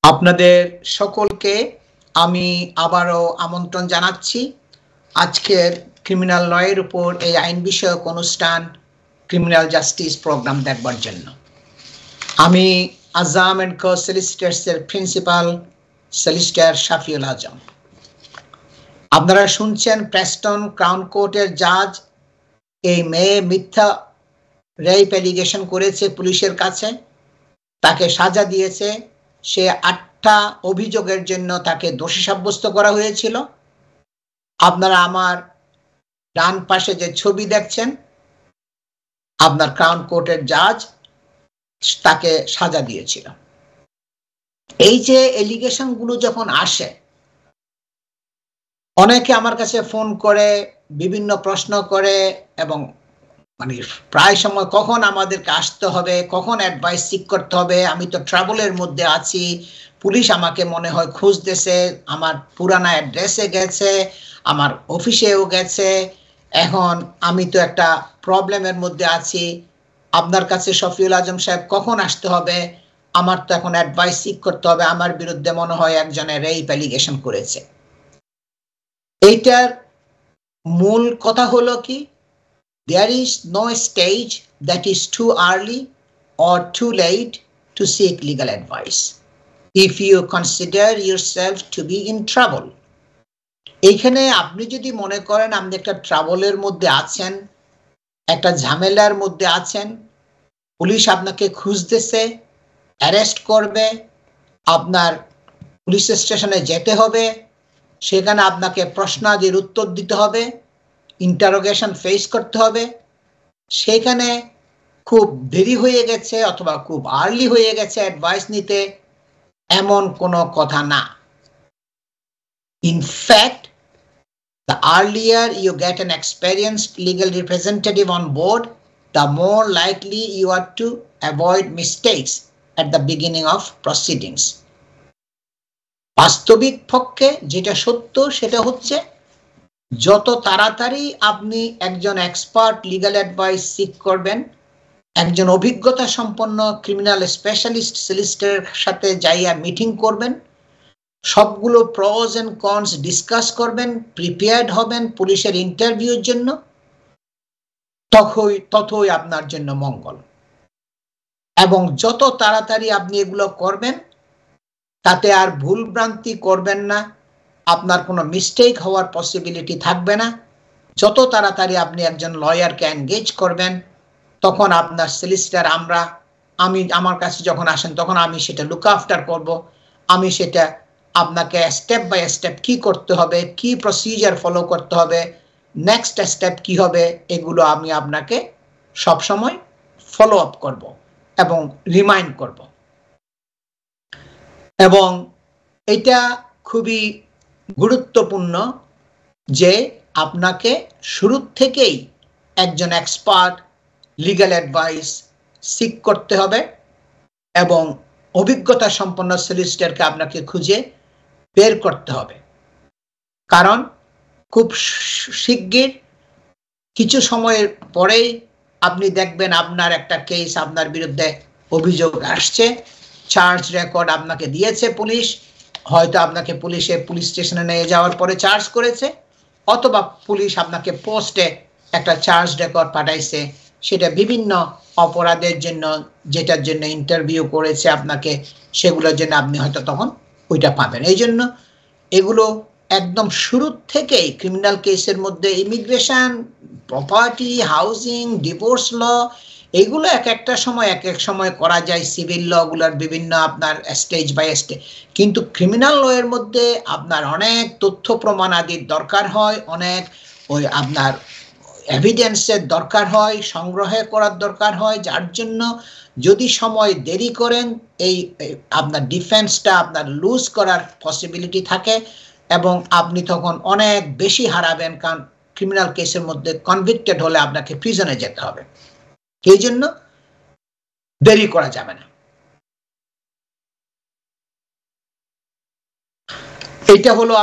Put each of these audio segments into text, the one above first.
আপনাদের সকলকে আমি আবারও আমন্ত্রণ জানাচ্ছি আজকের ক্রিমিনাল লয়ের উপর এই আইন বিষয়ক অনুষ্ঠান ক্রিমিনাল জাস্টিস প্রোগ্রাম দেখবার জন্য। আমি আজম এন্ড কো সলিসিটরসের প্রিন্সিপাল সলিসিটর শাফিউল আজম। আপনারা শুনছেন প্রেস্টন ক্রাউন কোর্টের জাজ এই মেয়ে মিথ্যা রেপ অ্যালিগেশন করেছে পুলিশের কাছে, তাকে সাজা দিয়েছে। সে 8টা অভিযোগের জন্য তাকে দোষী সাব্যস্ত করা হয়েছিল। আপনারা আমার ডান পাশে যে ছবি দেখছেন, আপনার ক্রাউন কোর্টের জাজ তাকে সাজা দিয়েছিল। এই যে এলিগেশন গুলো যখন আসে, অনেকে আমার কাছে ফোন করে বিভিন্ন প্রশ্ন করে এবং মানে প্রায় সময় কখন আমাদেরকে আসতে হবে, কখন অ্যাডভাইস সিক করতে হবে। আমি তো ট্রাভেলের মধ্যে আছি, পুলিশ আমাকে মনে হয় খুঁজতেছে, আমার পুরানা অ্যাড্রেসে গেছে, আমার অফিসেও গেছে। এখন আমি তো একটা প্রবলেমের মধ্যে আছি, আপনার কাছে শফিউল আজম সাহেব কখন আসতে হবে? আমার তো এখন অ্যাডভাইস সিক করতে হবে, আমার বিরুদ্ধে মনে হয় একজনের রেপ অ্যালিগেশন করেছে। এইটার মূল কথা হলো কি, there is no stage that is too early or too late to seek legal advice if you consider yourself to be in trouble. এইখানে আপনি যদি মনে করেন আপনি একটা ট্রাবলের মধ্যে আছেন, একটা ঝামেলার মধ্যে আছেন, পুলিশ আপনাকে খুঁজতেছে, অ্যারেস্ট করবে, আপনার পুলিশ স্টেশনে যেতে হবে, সেখানে আপনাকে প্রশ্নাদির উত্তর দিতে হবে, ইন্টারোগেশন ফেস করতে হবে, সেখানে খুব দেরি হয়ে গেছে অথবা খুব আর্লি হয়ে গেছে অ্যাডভাইস নিতে, এমন কোনো কথা না। In fact, the earlier you get an experienced legal representative on board, the more likely you are to avoid mistakes at the beginning of proceedings. বাস্তবিক পক্ষে যেটা সত্য সেটা হচ্ছে, যত তাড়াতাড়ি আপনি একজন এক্সপার্ট লিগ্যাল অ্যাডভাইস সিক করবেন, একজন অভিজ্ঞতা সম্পন্ন ক্রিমিনাল স্পেশালিস্ট সলিসিটরের সাথে যাইয়া মিটিং করবেন, সবগুলো প্রস এন্ড কনস ডিসকাস করবেন, প্রিপেয়ার্ড হবেন পুলিশের ইন্টারভিউর জন্য, ততই আপনার জন্য মঙ্গল। এবং যত তাড়াতাড়ি আপনি এগুলো করবেন, তাতে আর ভুল ভ্রান্তি করবেন না, আপনার কোনো মিস্টেক হওয়ার পসিবিলিটি থাকবে না। যত তাড়াতাড়ি আপনি একজন লয়ারকে এনগেজ করবেন, তখন আপনার সলিসিটর আমার কাছে যখন আসেন তখন আমি সেটা লুক আফটার করব। আমি সেটা আপনাকে স্টেপ বাই স্টেপ কি করতে হবে, কি প্রসিজার ফলো করতে হবে, নেক্সট স্টেপ কি হবে, এগুলো আমি আপনাকে সবসময় ফলো আপ করব এবং রিমাইন্ড করব। এবং এটা খুবই গুরুত্বপূর্ণ যে আপনাকে শুরু থেকেই একজন এক্সপার্ট লিগ্যাল অ্যাডভাইস সিক করতে হবে এবং অভিজ্ঞতা সম্পন্ন সলিসিটরকে আপনাকে খুঁজে বের করতে হবে। কারণ খুব শিগগির কিছু সময়ের পরেই আপনি দেখবেন আপনার একটা কেস, আপনার বিরুদ্ধে অভিযোগ আসছে, চার্জ রেকর্ড আপনাকে দিয়েছে পুলিশ, হয়তো আপনাকে পুলিশ স্টেশনে নিয়ে যাওয়ার পরে চার্জ করেছে, অথবা পুলিশ আপনাকে পোস্টে একটা চার্জ রেকর্ড পাঠাইছে, সেটা বিভিন্ন অপরাধের জন্য, যেটার জন্য ইন্টারভিউ করেছে আপনাকে, সেগুলোর জন্য আপনি হয়তো তখন ওইটা পাবেন। এই জন্য এগুলো একদম শুরু থেকেই ক্রিমিনাল কেসের মধ্যে ইমিগ্রেশন, প্রপার্টি, হাউজিং, ডিভোর্স ল, এগুলো এক একটা সময় এক এক সময় করা যায়, সিভিল ল গুলার বিভিন্ন আপনার স্টেজ বাই স্টেজ। কিন্তু ক্রিমিনাল ল এর মধ্যে আপনার অনেক তথ্য প্রমাণ আদির দরকার হয়, অনেক ওই আপনার এভিডেন্সের দরকার হয়, সংগ্রহ করার দরকার হয়, যার জন্য যদি সময় দেরি করেন এই আপনার ডিফেন্সটা আপনার লুজ করার পসিবিলিটি থাকে এবং আপনি তখন অনেক বেশি হারাবেন, কারণ ক্রিমিনাল কেসের মধ্যে কনভিক্টেড হলে আপনাকে প্রিজনে যেতে হবে। এই জন্য দেরি করা যাবে না। এটা হলো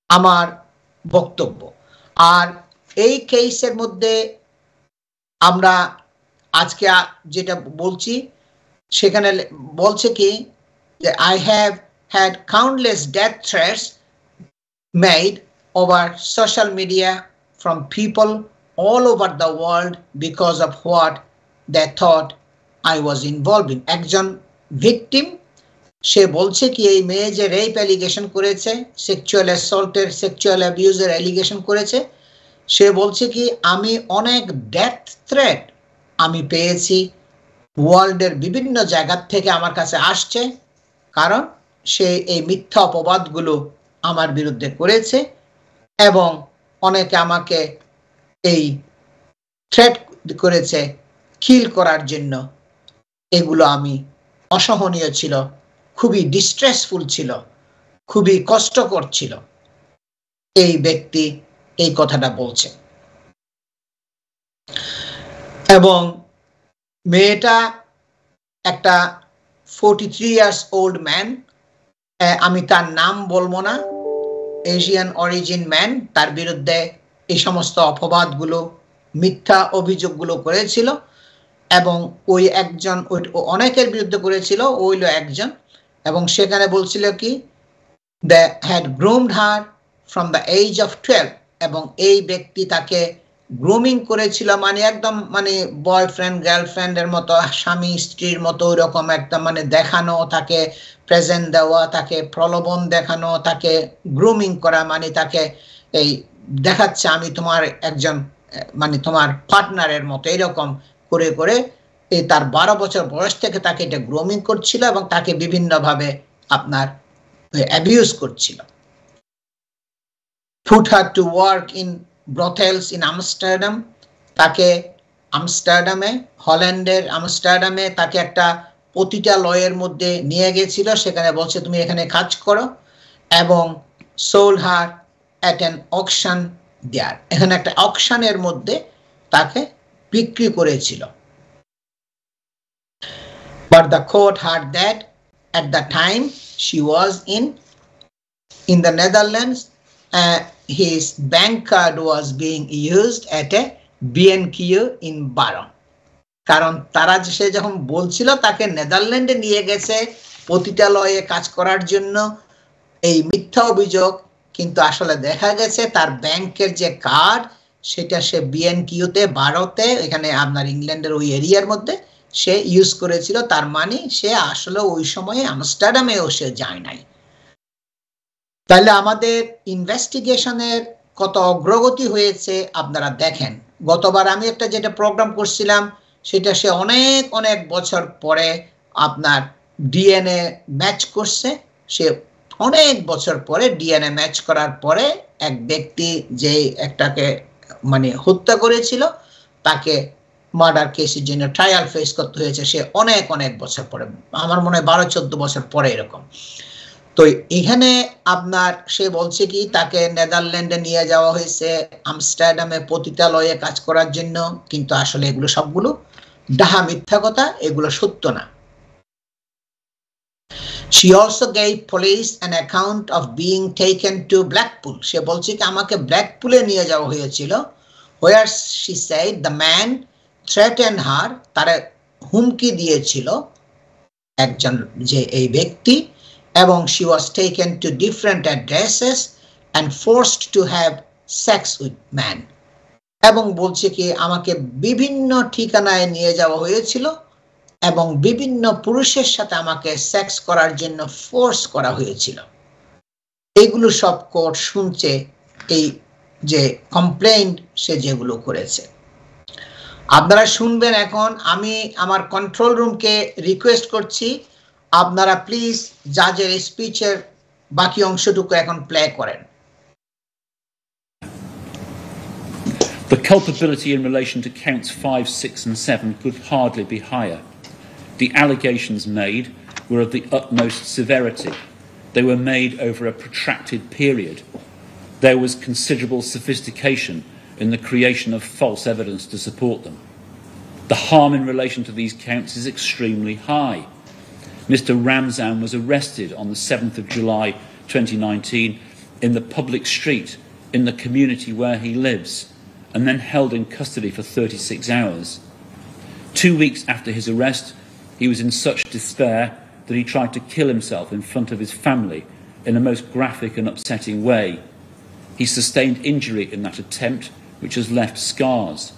আমার বক্তব্য। আর এই কেসের মধ্যে আমরা আজকে যেটা বলছি, সেখানে বলছে কি যে I have had countless death threats made over social media from people all over the world because of what they thought I was involved in. একজন ভিকটিম, সে বলছে কি এই মেয়ে যে রেপ অ্যালিগেশন করেছে, সেক্সুয়াল অ্যাসল্টের, সেক্সুয়াল অ্যাবিউজের অ্যালিগেশন করেছে, সে বলছে কি আমি অনেক ডেথ থ্রেট আমি পেয়েছি, ওয়ার্ল্ডের বিভিন্ন জায়গা থেকে আমার কাছে আসছে, কারণ সে এই মিথ্যা অপবাদগুলো আমার বিরুদ্ধে করেছে এবং অনেকে আমাকে এই থ্রেট করেছে কিল করার জন্য। এগুলো আমি অসহনীয় ছিল, খুবই ডিস্ট্রেসফুল ছিল, খুবই কষ্টকর ছিল। এই ব্যক্তি এই কথাটা বলছে এবং মেয়েটা একটা 43 ইয়ার্স ওল্ড ম্যান, আমি তার নাম বলবো না, এশিয়ান অরিজিন ম্যান, তার বিরুদ্ধে এই সমস্ত অপবাদগুলো, মিথ্যা অভিযোগগুলো করেছিল এবং ওই একজন অনেকের বিরুদ্ধে করেছিল, ওইল একজন, এবং সেখানে বলছিল কি they had groomed her from the age of 12, এবং এই ব্যক্তি তাকে গ্রুমিং করেছিল, মানে একদম মানে বয়ফ্রেন্ড গার্লফ্রেন্ডের মতো, স্বামী স্ত্রীর মতো ওইরকম একটা মানে দেখানো, তাকে প্রেজেন্ট দেওয়া, তাকে প্রলোভন দেখানো, তাকে গ্রুমিং করা, মানে তাকে এই দেখাচ্ছে আমি তোমার একজন মানে তোমার পার্টনারের মতো, এরকম করে করে এই তার 12 বছর বয়স থেকে তাকে এটা গ্রুমিং করছিল এবং তাকে বিভিন্নভাবে আপনার অ্যাবিউজ করছিল। Put her to work in brothels in Amsterdam, তাকে আমস্টারডামে, হল্যান্ডের আমস্টারডামে তাকে একটা পতিতালয়ের মধ্যে নিয়ে গেছিল, সেখানে বলছে তুমি এখানে কাজ করো, এবং sold her at an auction there, এখানে একটা অকশনের মধ্যে তাকে বিক্রি করেছিল। But the court heard that at the time she was in the Netherlands, his bank card was being used at a B&Q in Baron, কারণ তারা সে যখন বলছিল তাকে নেদারল্যান্ডে নিয়ে গেছে পতিতালয়ে কাজ করার জন্য, এই মিথ্যা অভিযোগ, কিন্তু আসলে দেখা গেছে তার ব্যাংকের যে কার্ড সেটা সে B&Qতে, ভারতে, এখানে আপনার ইংল্যান্ডের ওই এরিয়ার মধ্যে সে ইউজ করেছিল, তার মানে সে আসলে ওই সময়ে আমস্টারডামেও সে যায় নাই। তাহলে আমাদের ইনভেস্টিগেশনের কত অগ্রগতি হয়েছে আপনারা দেখেন। গতবার আমি একটা যেটা প্রোগ্রাম করছিলাম সেটা সে অনেক অনেক বছর পরে আপনার ডিএনএ ম্যাচ করছে, সে অনেক বছর পরে ডিএনএ ম্যাচ করার পরে এক ব্যক্তি যে একটাকে মানে হত্যা করেছিল তাকে মার্ডার কেসের জন্য ট্রায়াল ফেস করতে হয়েছে, সে অনেক অনেক বছর পরে, আমার মনে হয় 12-14 বছর পরে এরকম। তো এখানে আপনার সে বলছে কি তাকে নেদারল্যান্ডে নিয়ে যাওয়া হয়েছে আমস্টারডামে পতিতালয়ে কাজ করার জন্য, কিন্তু আসলে এগুলো সবগুলো ডাহা মিথ্যা কথা, এগুলো সত্য না। She also gave police an account of being taken to Blackpool, সে বলছে কি আমাকে ব্ল্যাকপুলে নিয়ে যাওয়া হয়েছিল, where she said the man threatened her, তার হুমকি দিয়েছিল একজন যে এই ব্যক্তি, এবং she was taken to different addresses and forced to have sex with man, এবং বলছে কি আমাকে বিভিন্ন ঠিকানায় নিয়ে যাওয়া হয়েছিল এবং বিভিন্ন পুরুষের সাথে আমাকে সেক্স করার জন্য ফোর্স করা হয়েছিল। এইগুলো সব কোর্ট শুনছে, এই যে কমপ্লেইন্ট সে যেগুলো করেছে আপনারা শুনবেন। এখন আমি আমার কন্ট্রোল রুমকে রিকোয়েস্ট করছি আপনারা প্লিজ জাজের স্পিচের বাকি অংশটুকু এখন প্লে করেন। The culpability in relation to counts 5, 6 and 7 could hardly be higher. The allegations made were of the utmost severity. They were made over a protracted period. There was considerable sophistication in the creation of false evidence to support them. The harm in relation to these counts is extremely high. Mr. Ramzan was arrested on the 7th of July 2019 in the public street in the community where he lives, and then held in custody for 36 hours. 2 weeks after his arrest, he was in such despair that he tried to kill himself in front of his family in a most graphic and upsetting way. He sustained injury in that attempt, which has left scars.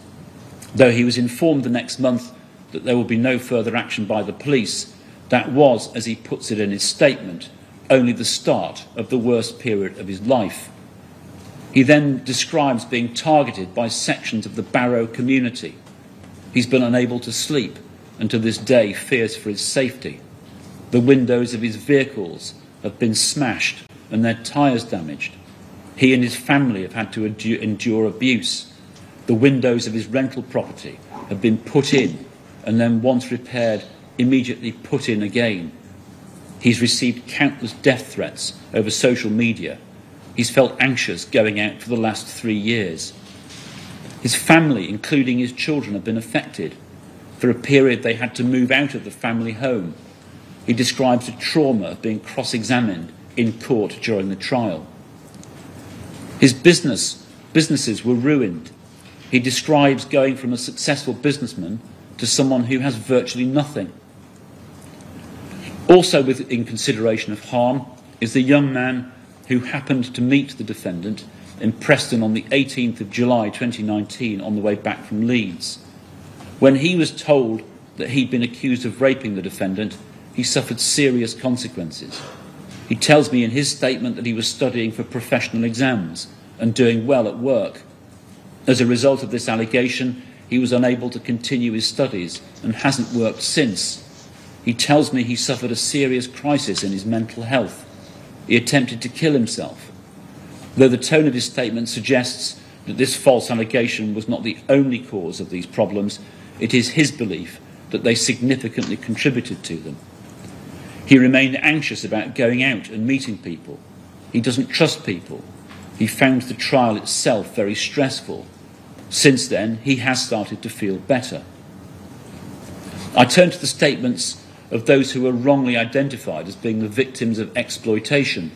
Though he was informed the next month that there will be no further action by the police, that was, as he puts it in his statement, only the start of the worst period of his life. He then describes being targeted by sections of the Barrow community. He's been unable to sleep and to this day fears for his safety. The windows of his vehicles have been smashed and their tyres damaged. He and his family have had to endure abuse. The windows of his rental property have been put in and then, once repaired, immediately put in again. He's received countless death threats over social media. He's felt anxious going out for the last 3 years. His family, including his children, have been affected. For a period, they had to move out of the family home. He describes the trauma of being cross-examined in court during the trial. His businesses were ruined. He describes going from a successful businessman to someone who has virtually nothing. Also in consideration of harm is the young man who happened to meet the defendant in Preston on the 18th of July 2019 on the way back from Leeds. When he was told that he'd been accused of raping the defendant, he suffered serious consequences. He tells me in his statement that he was studying for professional exams and doing well at work. As a result of this allegation, he was unable to continue his studies and hasn't worked since. He tells me he suffered a serious crisis in his mental health. He attempted to kill himself. Though the tone of his statement suggests that this false allegation was not the only cause of these problems, it is his belief that they significantly contributed to them. He remained anxious about going out and meeting people. He doesn't trust people. He found the trial itself very stressful. Since then, he has started to feel better. I turn to the statements of those who were wrongly identified as being the victims of exploitation.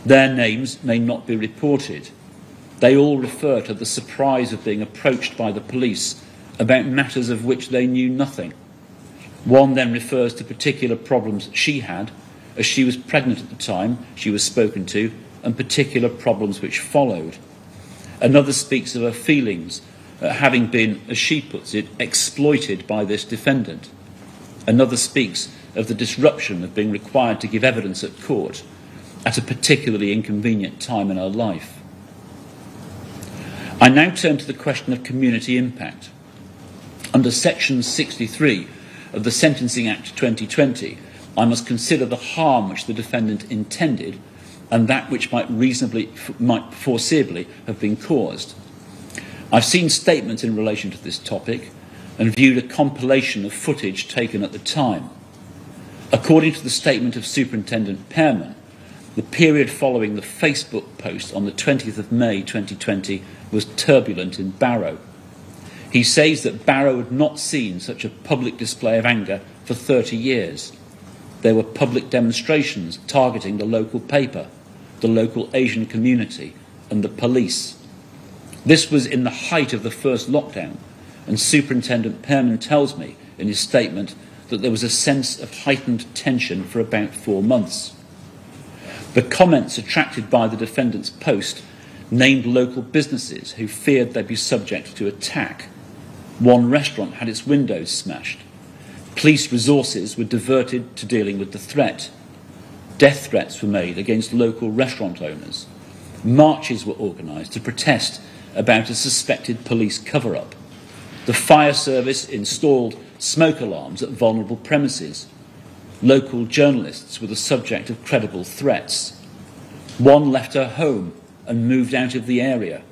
Their names may not be reported. They all refer to the surprise of being approached by the police about matters of which they knew nothing. One then refers to particular problems she had, as she was pregnant at the time she was spoken to, and particular problems which followed. Another speaks of her feelings at having been, as she puts it, exploited by this defendant. Another speaks of the disruption of being required to give evidence at court at a particularly inconvenient time in her life. I now turn to the question of community impact. Under Section 63 of the Sentencing Act 2020, I must consider the harm which the defendant intended and that which might foreseeably have been caused. I've seen statements in relation to this topic and viewed a compilation of footage taken at the time. According to the statement of Superintendent Pearman, the period following the Facebook post on the 20th of May 2020 was turbulent in Barrow. He says that Barrow had not seen such a public display of anger for 30 years. There were public demonstrations targeting the local paper, the local Asian community, and the police. This was in the height of the first lockdown, and Superintendent Pearman tells me in his statement that there was a sense of heightened tension for about 4 months. The comments attracted by the defendant's post named local businesses who feared they'd be subject to attack. One restaurant had its windows smashed. Police resources were diverted to dealing with the threat. Death threats were made against local restaurant owners. Marches were organised to protest about a suspected police cover-up. The fire service installed smoke alarms at vulnerable premises. Local journalists were the subject of credible threats. One left her home and moved out of the area.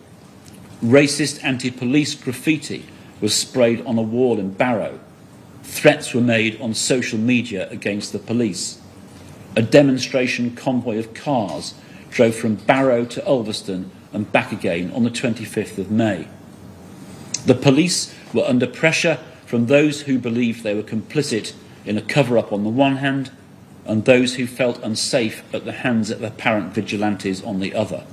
Racist anti-police graffiti was sprayed on a wall in Barrow. Threats were made on social media against the police. A demonstration convoy of cars drove from Barrow to Ulverston and back again on the 25th of May. The police were under pressure from those who believed they were complicit in a cover-up on the one hand, and those who felt unsafe at the hands of apparent vigilantes on the other.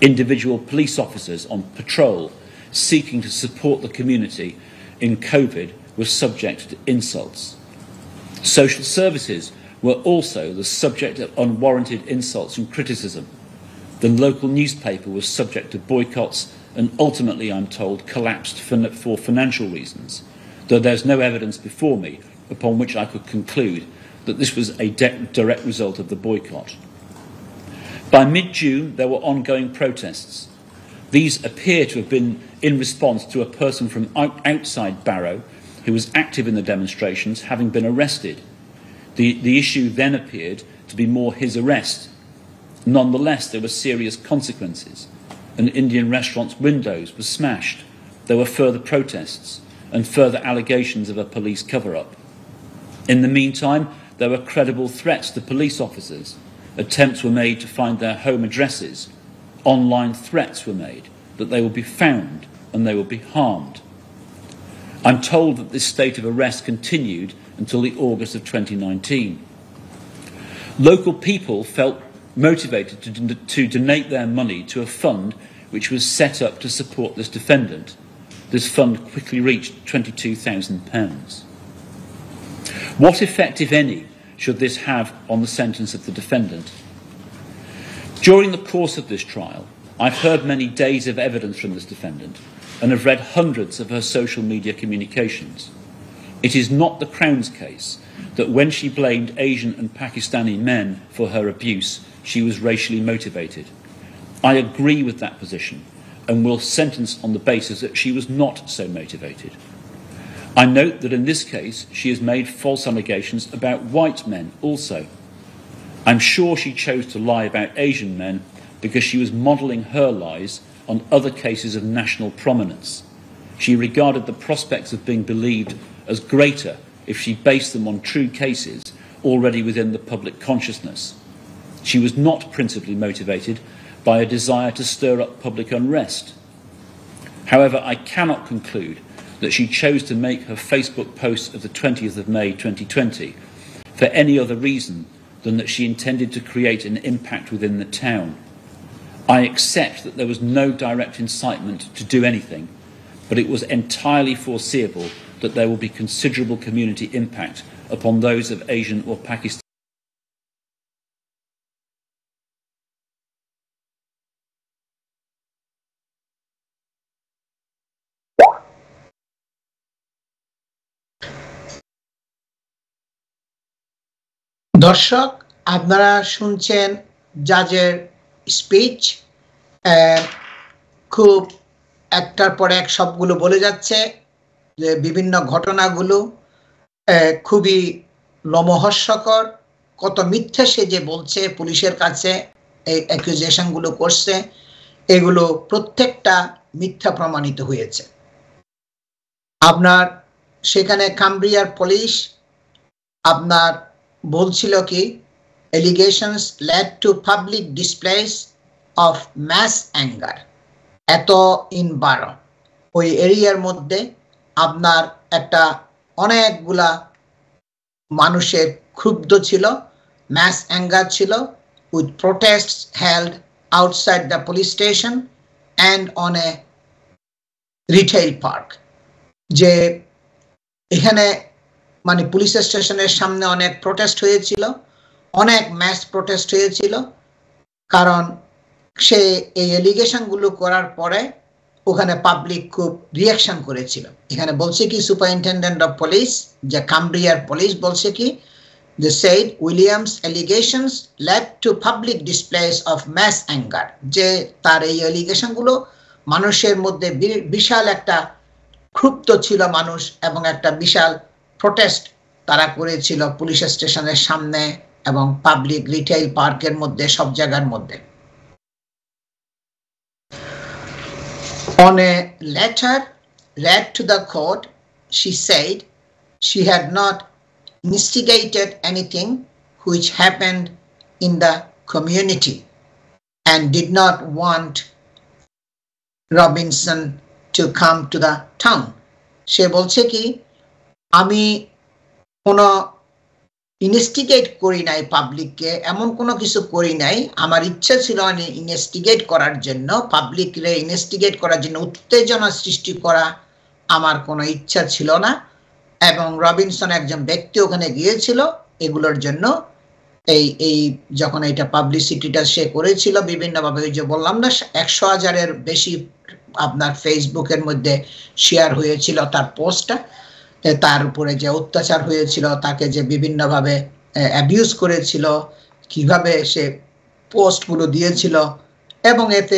Individual police officers on patrol seeking to support the community in COVID were subject to insults. Social services were also the subject of unwarranted insults and criticism. The local newspaper was subject to boycotts and ultimately, I'm told, collapsed for financial reasons, though there's no evidence before me upon which I could conclude that this was a direct result of the boycott. By mid-June, there were ongoing protests. These appear to have been in response to a person from outside Barrow who was active in the demonstrations having been arrested. The issue then appeared to be more his arrest. Nonetheless, there were serious consequences. An Indian restaurant's windows were smashed. There were further protests and further allegations of a police cover-up. In the meantime, there were credible threats to police officers. Attempts were made to find their home addresses. Online threats were made that they will be found and they will be harmed. I'm told that this state of arrest continued until the August of 2019. Local people felt motivated to donate their money to a fund which was set up to support this defendant. This fund quickly reached £22,000. What effect, if any, should this have on the sentence of the defendant? During the course of this trial, I've heard many days of evidence from this defendant and have read hundreds of her social media communications. It is not the Crown's case that when she blamed Asian and Pakistani men for her abuse, she was racially motivated. I agree with that position and will sentence on the basis that she was not so motivated. I note that in this case, she has made false allegations about white men also. I'm sure she chose to lie about Asian men because she was modelling her lies on other cases of national prominence. She regarded the prospects of being believed as greater if she based them on true cases already within the public consciousness. She was not principally motivated by a desire to stir up public unrest. However, I cannot conclude that she chose to make her Facebook post of the 20th of May 2020 for any other reason than that she intended to create an impact within the town. I accept that there was no direct incitement to do anything, but it was entirely foreseeable that there will be considerable community impact upon those of Asian or Pakistani. দর্শক, আপনারা শুনছেন জাজের speech. খুব একটার পর এক সবগুলো বলে যাচ্ছে যে বিভিন্ন ঘটনাগুলো খুবই লোমহর্ষকর, কত মিথ্যে সে যে বলছে পুলিশের কাছে এই অ্যাকুজেশনগুলো করছে, এগুলো প্রত্যেকটা মিথ্যা প্রমাণিত হয়েছে। আপনার সেখানে কামব্রিয়ার পুলিশ আপনার বলছিল কি, allegations led to public displays of mass anger এত ইন 12 ওই এরিয়ার মধ্যে আপনার একটা অনেকগুলা মানুষের ক্ষুব্ধ ছিল, mass anger ছিল, with protests held outside the police station and on a retail park। যে এখানে মানে পুলিশ স্টেশনের সামনে অনেক প্রোটেস্ট হয়েছিল, অনেক ম্যাস প্রোটেস্ট হয়েছিল, কারণ সে এই এলিগেশনগুলো করার পরে ওখানে পাবলিক খুব রিয়াকশন করেছিল। এখানে বলছে কি সুপারিনটেন্ডেন্ট অফ পুলিশ, যে কামব্রিয়ার পুলিশ বলছে কি, they said Williams allegations led to public displays of mass anger, যে তার এই এলিগেশনগুলো মানুষের মধ্যে বিশাল একটা ক্ষুব্ধ ছিল মানুষ এবং একটা বিশাল প্রোটেস্ট তারা করেছিল পুলিশ স্টেশনের সামনে এবং পাবলিক রিটেইল পার্কের মধ্যে, সব জায়গার মধ্যে। On a letter read to the court, she said she had not instigated anything which happened in the community and did not want Robinson to come to the town. সে বলছে কি, আমি কোনো investigate করি নাই পাবলিককে, এমন কোনো কিছু করি নাই, আমার ইচ্ছা ছিল ইনভেস্টিগেট করার জন্য, পাবলিকরে ইনভেস্টিগেট করার জন্য উত্তেজনা সৃষ্টি করা আমার কোনো ইচ্ছা ছিল না, এবং রবিনসন একজন ব্যক্তি ওখানে গিয়েছিল এগুলোর জন্য। এই যখন এটা পাবলিসিটিটা সে করেছিল বিভিন্নভাবে, ওই যে বললাম না 100,000-এর বেশি আপনার ফেসবুকের মধ্যে শেয়ার হয়েছিল তার পোস্টটা, তার উপরে যে অত্যাচার হয়েছিল, তাকে যে বিভিন্নভাবে অ্যাবিউজ করেছিল, কিভাবে সে পোস্টগুলো দিয়েছিল, এবং এতে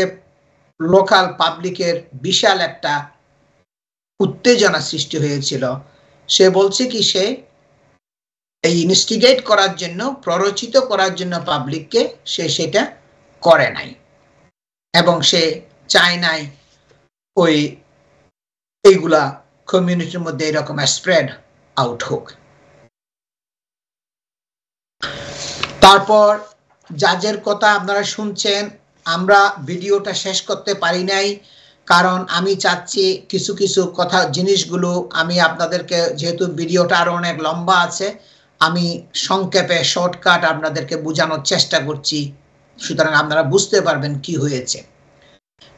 লোকাল পাবলিকের বিশাল একটা উত্তেজনা সৃষ্টি হয়েছিল। সে বলছে কি সে এই ইনস্টিগেট করার জন্য, প্ররোচিত করার জন্য পাবলিককে সে সেটা করে নাই, এবং সে চায় নাই ওই এইগুলা কমিউনিটির মধ্যে এরকম স্প্রেড আউট হোক। তারপর জাজের কথা আপনারা শুনছেন। আমরা ভিডিওটা শেষ করতে পারি নাই, কারণ আমি চাচ্ছি কিছু কিছু কথা জিনিসগুলো আমি আপনাদেরকে, যেহেতু ভিডিওটা আরো অনেক লম্বা আছে, আমি সংক্ষেপে শর্টকাট আপনাদেরকে বোঝানোর চেষ্টা করছি, সুতরাং আপনারা বুঝতে পারবেন কি হয়েছে।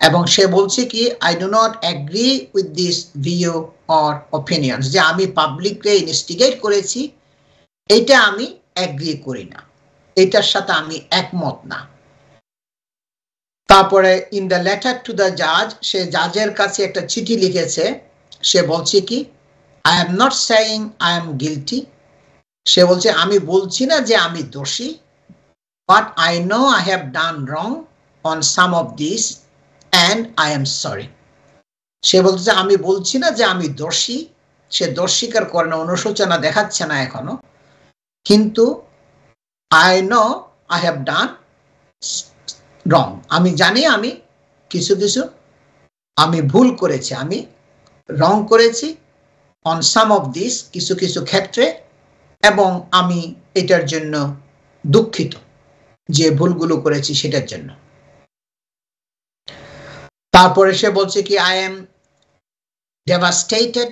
এবং সে বলছে কি I do not agree with this view or opinion, যে আমি পাবলিককে ইনস্টিগেট করেছি এটা আমি এগ্রি করি না, এটার সাথে আমি একমত না। তারপরে in the letter to the জাজ, সে জাজের কাছে একটা চিঠি লিখেছে। সে বলছে কি I am not saying I am guilty, সে বলছে আমি বলছি না যে আমি দোষী, but I know I have done wrong on some of this and I am sorry. সে বলছে আমি বলছি না যে আমি দোষী, সে দোষ স্বীকার করে না, অনুশোচনা দেখাচ্ছে না এখনো, কিন্তু I know I have done wrong, আমি জানি আমি কিছু কিছু আমি ভুল করেছি, আমি রং করেছি অন সাম অফ দিস, কিছু কিছু ক্ষেত্রে, এবং আমি এটার জন্য দুঃখিত যে ভুলগুলো করেছি সেটার জন্য। তারপরে সে বলছে কি I M devastated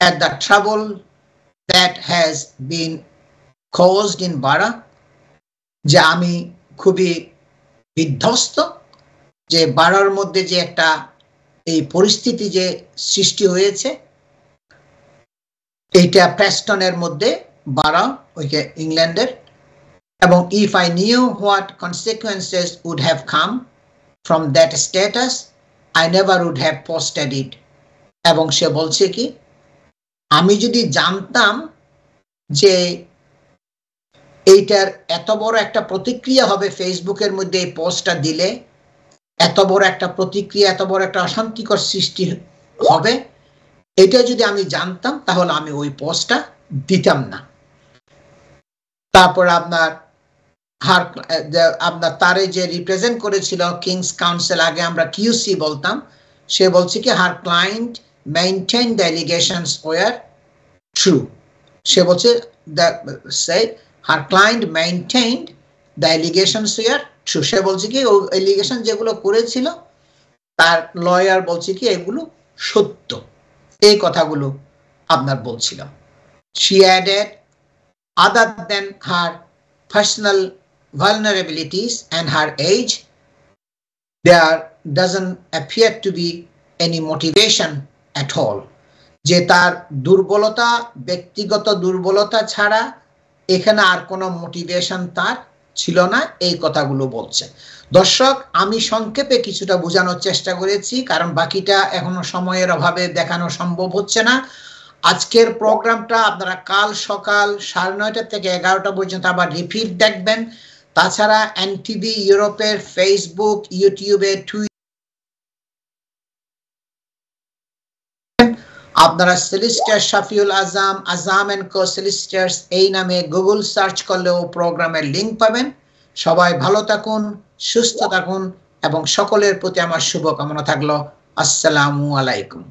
at the trouble that has been caused in Bara, যে আমি খুবই বিধ্বস্ত যে বারার মধ্যে যে একটা এই পরিস্থিতি যে সৃষ্টি হয়েছে, এইটা প্রেস্টনের মধ্যে, বারা ওইকে ইংল্যান্ডের, এবং if I knew what consequences would have come from that status I never would have posted it, এবং সে বলছে কি আমি যদি জানতাম যে এইটার এত বড় একটা প্রতিক্রিয়া হবে ফেসবুকের মধ্যে, এই পোস্টটা দিলে এত বড় একটা প্রতিক্রিয়া, এত বড় একটা অশান্তিকর সৃষ্টি হবে, এটা যদি আমি জানতাম তাহলে আমি ওই পোস্টটা দিতাম না। তারপর আপনার তারে যে রিপ্রেজেন্ট করেছিল কিংস কাউন্সিল, আগে আমরা কিউসি বলতাম, সে বলছে কি her client maintained the allegations were true, সে বলছে her client maintained the allegations were true, সে বলছে কি ওই এলিগেশন যেগুলো করেছিল তার লয়ার বলছে কি এগুলো সত্য, এই কথাগুলো আপনার বলছিল। she added other than her personal vulnerabilities and her age there doesn't appear to be any motivation at all, যে তার দুর্বলতা, ব্যক্তিগত দুর্বলতা ছাড়া এখানে আর কোনো মোটিভেশন তার ছিল না, এই কথাগুলো বলছে। দর্শক আমি সংক্ষেপে কিছুটা বোঝানোর চেষ্টা করেছি, কারণ বাকিটা এখনো সময়ের অভাবে দেখানো সম্ভব হচ্ছে না। আজকের প্রোগ্রামটা আপনারা কাল সকাল 9:30 থেকে 11টা পর্যন্ত আবার রিপিট দেখবেন। তাছাড়া এনটিভি ইউরোপের ফেসবুক, ইউটিউবে, আপনারা solicitor Shafiul Azam, Azam and co solicitors এই নামে গুগল সার্চ করলেও প্রোগ্রামের লিংক পাবেন। সবাই ভালো থাকুন, সুস্থ থাকুন, এবং সকলের প্রতি আমার শুভকামনা থাকলো। আসসালামু আলাইকুম।